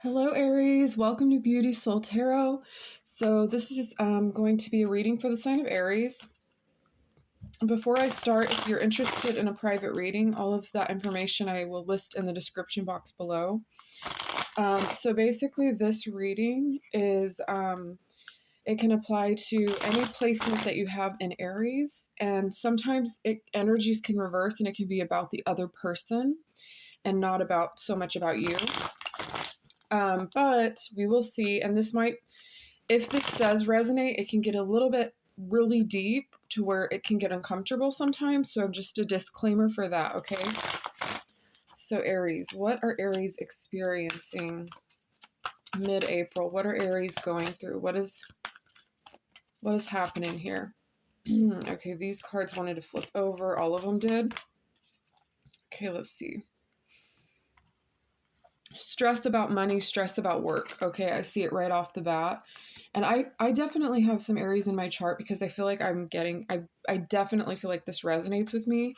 Hello, Aries. Welcome to Beauty Soul Tarot. So this is going to be a reading for the sign of Aries. Before I start, if you're interested in a private reading, all of that information I will list in the description box below. So basically, this reading is it can apply to any placement that you have in Aries, and sometimes energies can reverse, and it can be about the other person and not about so much about you. But we will see, and this might, if this does resonate, it can get a little bit really deep to where it can get uncomfortable sometimes. So just a disclaimer for that, okay? So Aries, what are Aries experiencing mid-April? What are Aries going through? What is happening here? Okay, these cards wanted to flip over. All of them did. Okay, let's see. Stress about money, stress about work. Okay, I see it right off the bat. And I definitely have some Aries in my chart because I feel like I definitely feel like this resonates with me.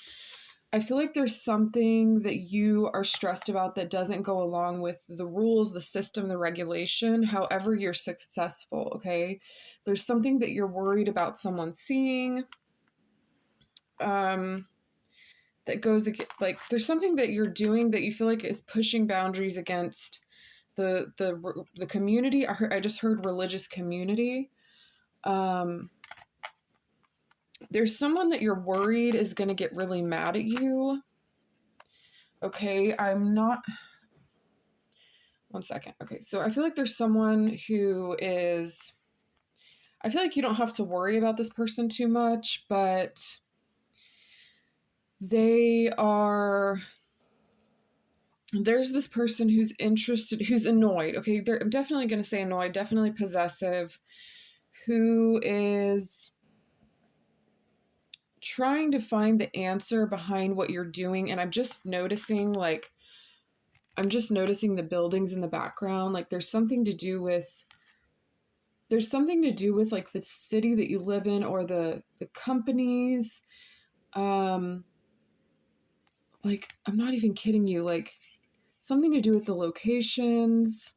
I feel like there's something that you are stressed about that doesn't go along with the rules, the system, the regulation, however you're successful, okay? There's something that you're worried about someone seeing. That goes like there's something that you're doing that you feel like is pushing boundaries against the community. I just heard religious community. There's someone that you're worried is going to get really mad at you. Okay, I'm not. One second. Okay, so I feel like there's someone who is. I feel like you don't have to worry about this person too much, but they are. There's this person who's interested, who's annoyed. Okay, I'm definitely going to say annoyed, definitely possessive, who is trying to find the answer behind what you're doing. And I'm just noticing, the buildings in the background. Like there's something to do with like the city that you live in or the companies. Like I'm not even kidding you, like something to do with the locations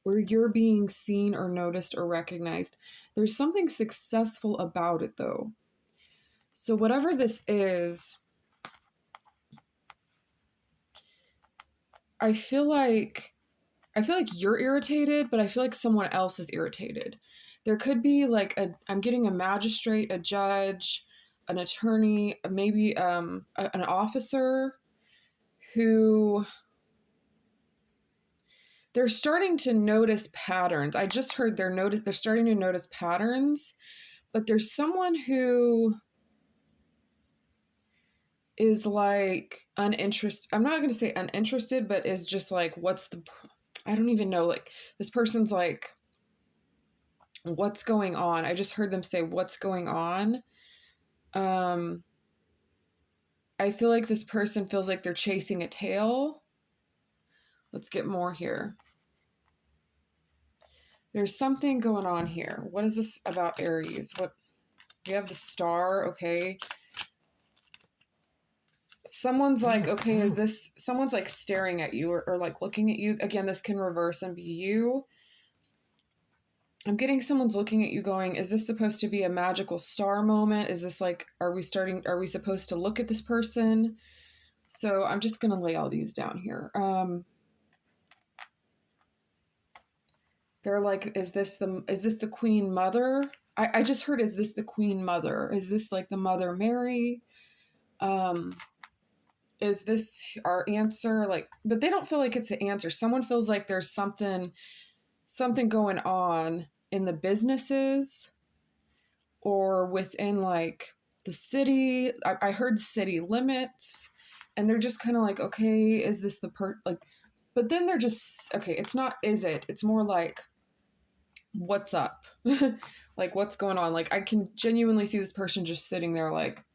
where you're being seen or noticed or recognized. There's something successful about it though. So whatever this is, I feel like you're irritated, but I feel like someone else is irritated. There could be like I'm getting a magistrate, a judge, an attorney, maybe an officer who they're starting to notice patterns. I just heard they're starting to notice patterns, but there's someone who is like uninterested. I'm not going to say uninterested, but is just like, I don't even know. Like this person's like, what's going on? I just heard them say, what's going on? I feel like this person feels like they're chasing a tail. Let's get more here. There's something going on here. What is this about Aries? We have the star, okay. Someone's like, okay, someone's like staring at you or like looking at you. Again, this can reverse and be you. I'm getting someone's looking at you going, is this supposed to be a magical star moment? Is this like, are we supposed to look at this person? So I'm just going to lay all these down here. They're like, is this the Queen Mother? I just heard, is this the Queen Mother? Is this like the Mother Mary? Is this our answer? Like, but they don't feel like it's the answer. Someone feels like there's something going on in the businesses or within like the city. I heard city limits, and they're just kind of like, okay, is this but then they're just, okay, it's not, is it? It's more like, what's up? Like, what's going on? Like, I can genuinely see this person just sitting there like,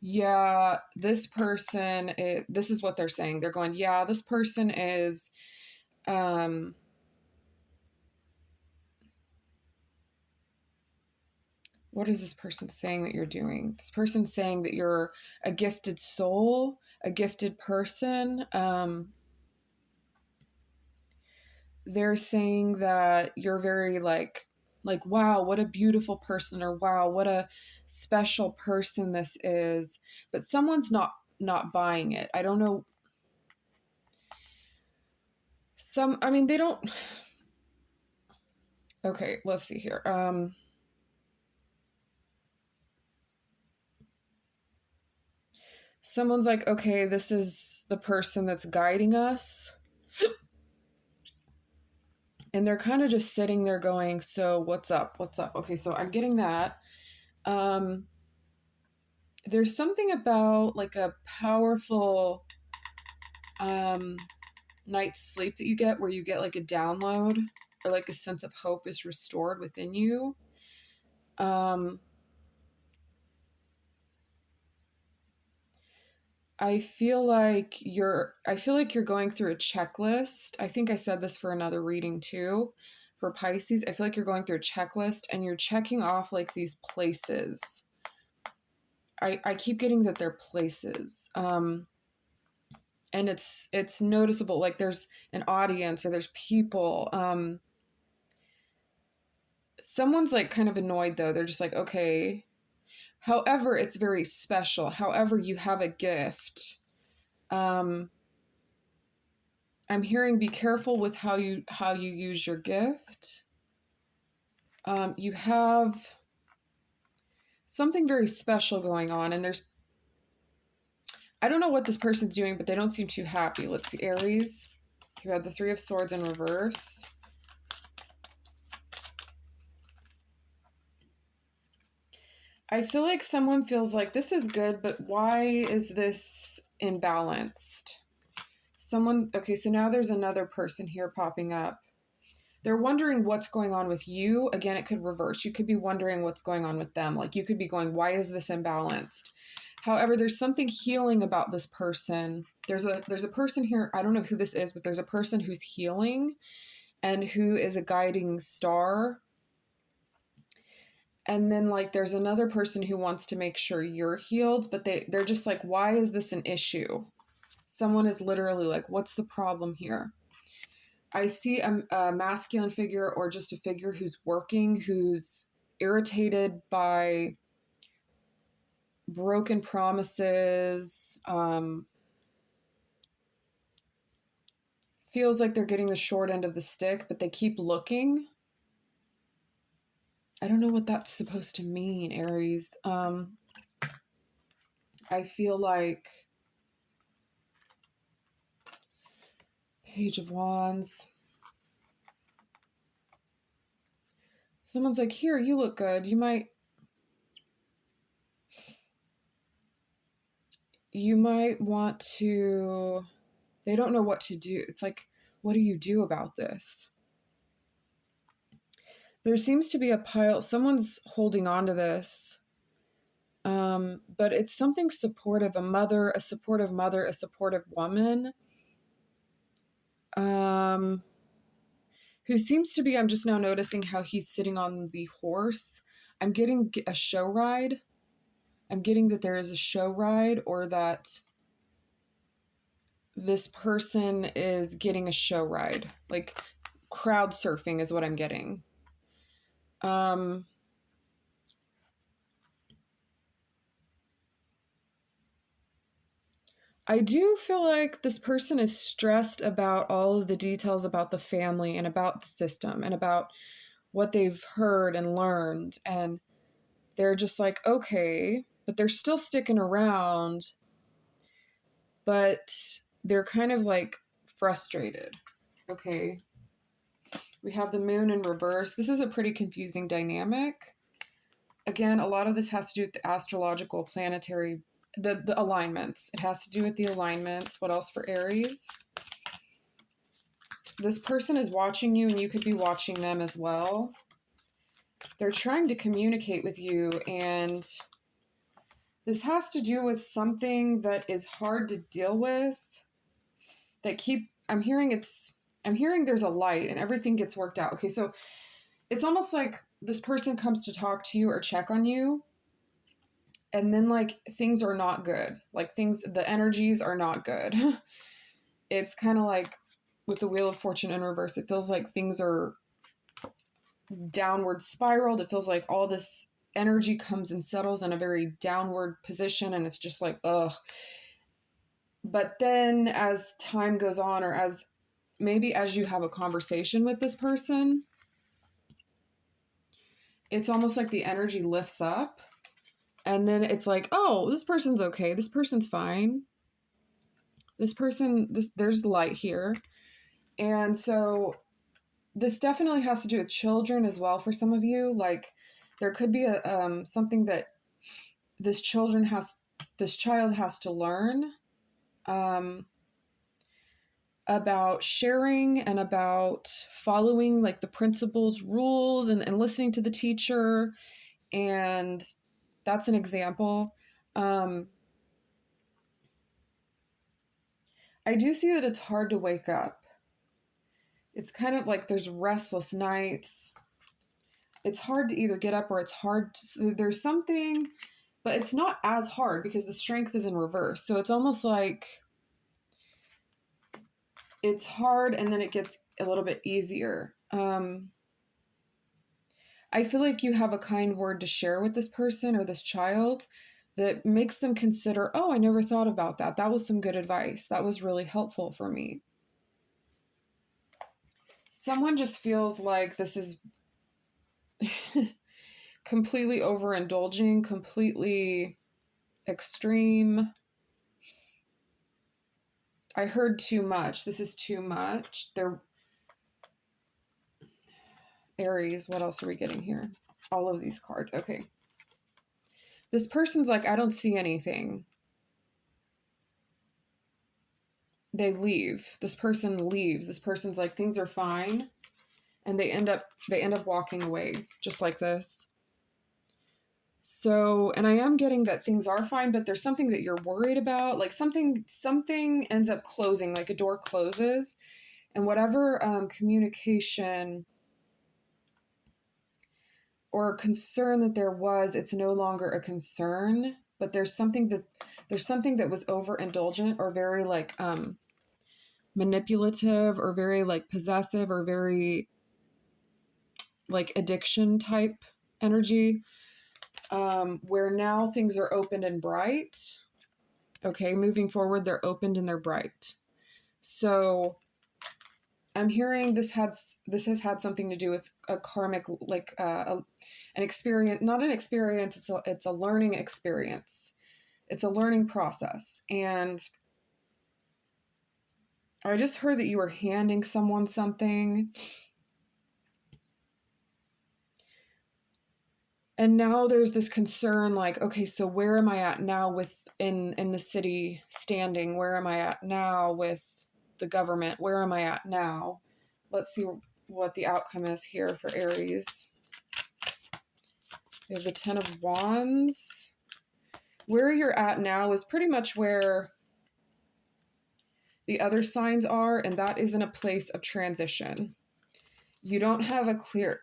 yeah, this is what they're saying. They're going, yeah, this person is, what is this person saying that you're doing? This person's saying that you're a gifted soul, a gifted person. they're saying that you're very like wow, what a beautiful person, or wow, what a special person this is, but someone's not buying it. I don't know. I mean, they don't. Okay, let's see here. Someone's like, okay, this is the person that's guiding us, and they're kind of just sitting there going, so what's up, what's up? Okay, so I'm getting that. um there's something about like a powerful um night's sleep that you get, where you get like a download, or like a sense of hope is restored within you. um I feel like you're going through a checklist. I think I said this for another reading too. For Pisces, I feel like you're going through a checklist and you're checking off like these places. I keep getting that they're places. And it's noticeable, like there's an audience or there's people. Someone's like kind of annoyed though. They're just like, okay. However, it's very special. However, you have a gift. Um I'm hearing be careful with how you use your gift. You have something very special going on, and I don't know what this person's doing, but they don't seem too happy. Let's see, Aries. You had the Three of Swords in reverse. I feel like someone feels like this is good, but why is this imbalanced? Okay, so now there's another person here popping up. They're wondering what's going on with you. Again, it could reverse. You could be wondering what's going on with them. Like you could be going, why is this imbalanced? However, there's something healing about this person. There's a person here, I don't know who this is, but there's a person who's healing and who is a guiding star. And then like there's another person who wants to make sure you're healed, but they're just like, why is this an issue? Someone is literally like, what's the problem here? I see a masculine figure, or just a figure who's working, who's irritated by broken promises, feels like they're getting the short end of the stick, but they keep looking. I don't know what that's supposed to mean, Aries. I feel like Page of Wands. Someone's like, here, you look good. You might want to, they don't know what to do. It's like, what do you do about this? There seems to be a pile, someone's holding on to this. But it's something supportive, a supportive mother, a supportive woman. Who seems to be, I'm just now noticing how he's sitting on the horse. I'm getting a show ride. I'm getting that there is a show ride, or that this person is getting a show ride. Like crowd surfing is what I'm getting. I do feel like this person is stressed about all of the details about the family and about the system and about what they've heard and learned. And they're just like, okay, but they're still sticking around, but they're kind of like frustrated. Okay. We have the moon in reverse. This is a pretty confusing dynamic. Again, a lot of this has to do with the astrological planetary, the alignments. It has to do with the alignments. What else for Aries? This person is watching you, and you could be watching them as well. They're trying to communicate with you, and this has to do with something that is hard to deal with. I'm hearing there's a light and everything gets worked out. Okay, so it's almost like this person comes to talk to you or check on you, and then like things are not good. Like the energies are not good. It's kind of like with the Wheel of Fortune in reverse, it feels like things are downward spiraled. It feels like all this energy comes and settles in a very downward position, and it's just like, ugh. But then as time goes on, or as maybe as you have a conversation with this person, it's almost like the energy lifts up, and then it's like, oh, this person's okay. This person's fine. There's light here. And so this definitely has to do with children as well for some of you. Like there could be a something that this child has to learn about sharing and about following like the principal's rules and listening to the teacher. And that's an example. I do see that it's hard to wake up. It's kind of like there's restless nights. It's hard to either get up or it's hard to, there's something, but it's not as hard because the strength is in reverse. So it's almost like it's hard and then it gets a little bit easier. I feel like you have a kind word to share with this person or this child that makes them consider, oh, I never thought about that. That was some good advice. That was really helpful for me. Someone just feels like this is completely overindulging, completely extreme. I heard too much. This is too much. They're Aries. What else are we getting here? All of these cards. Okay. This person's like, I don't see anything. They leave. This person leaves. This person's like, things are fine. And they end up walking away just like this. So, and I am getting that things are fine, but there's something that you're worried about. Like something ends up closing, like a door closes, and whatever communication or concern that there was, it's no longer a concern, but there's something that was overindulgent or very like manipulative or very like possessive or very like addiction type energy, where now things are opened and bright. Okay, moving forward, they're opened and they're bright. So I'm hearing this has had something to do with a karmic, like an experience, not an experience. It's a learning experience. It's a learning process. And I just heard that you were handing someone something. And now there's this concern like, okay, so where am I at now in the city standing? Where am I at now with the government? Where am I at now? Let's see what the outcome is here for Aries. We have the 10 of Wands. Where you're at now is pretty much where the other signs are, and that is in a place of transition. You don't have a clear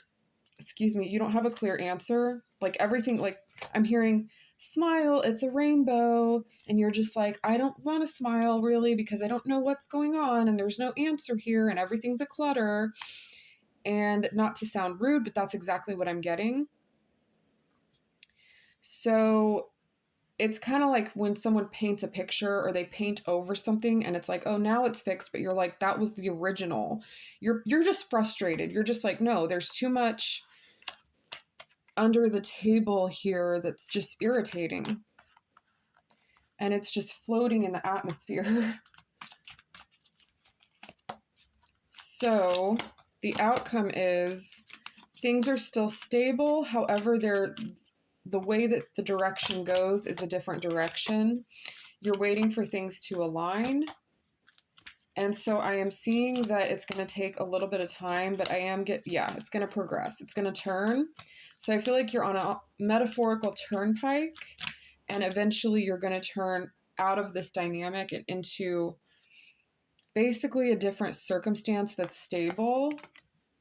answer. Like everything, like I'm hearing smile, it's a rainbow, and you're just like, I don't want to smile really because I don't know what's going on and there's no answer here and everything's a clutter. And not to sound rude, but that's exactly what I'm getting. So it's kind of like when someone paints a picture or they paint over something and it's like, oh, now it's fixed, but you're like, that was the original. You're just frustrated. You're just like, no, there's too much under the table here that's just irritating. And it's just floating in the atmosphere. So the outcome is things are still stable. However, the way that the direction goes is a different direction. You're waiting for things to align. And so I am seeing that it's going to take a little bit of time, but it's going to progress. It's going to turn. So I feel like you're on a metaphorical turnpike, and eventually you're going to turn out of this dynamic and into basically a different circumstance that's stable,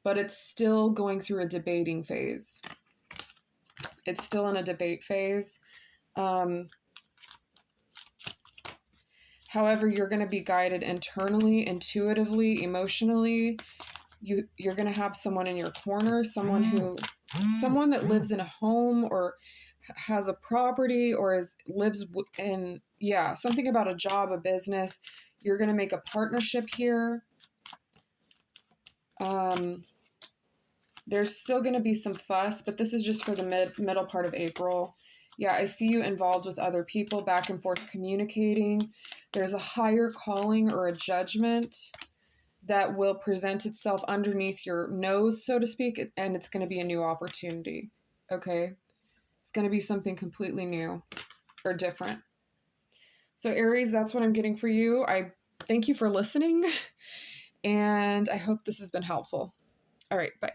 but it's still going through a debating phase. It's still in a debate phase. However, you're going to be guided internally, intuitively, emotionally. You're going to have someone in your corner, someone that lives in a home or has a property or lives in, yeah, something about a job, a business. You're going to make a partnership here. There's still going to be some fuss, but this is just for the middle part of April. Yeah, I see you involved with other people, back and forth communicating. There's a higher calling or a judgment that will present itself underneath your nose, so to speak, and it's going to be a new opportunity. Okay? It's going to be something completely new or different. So, Aries, that's what I'm getting for you. I thank you for listening, and I hope this has been helpful. All right, bye.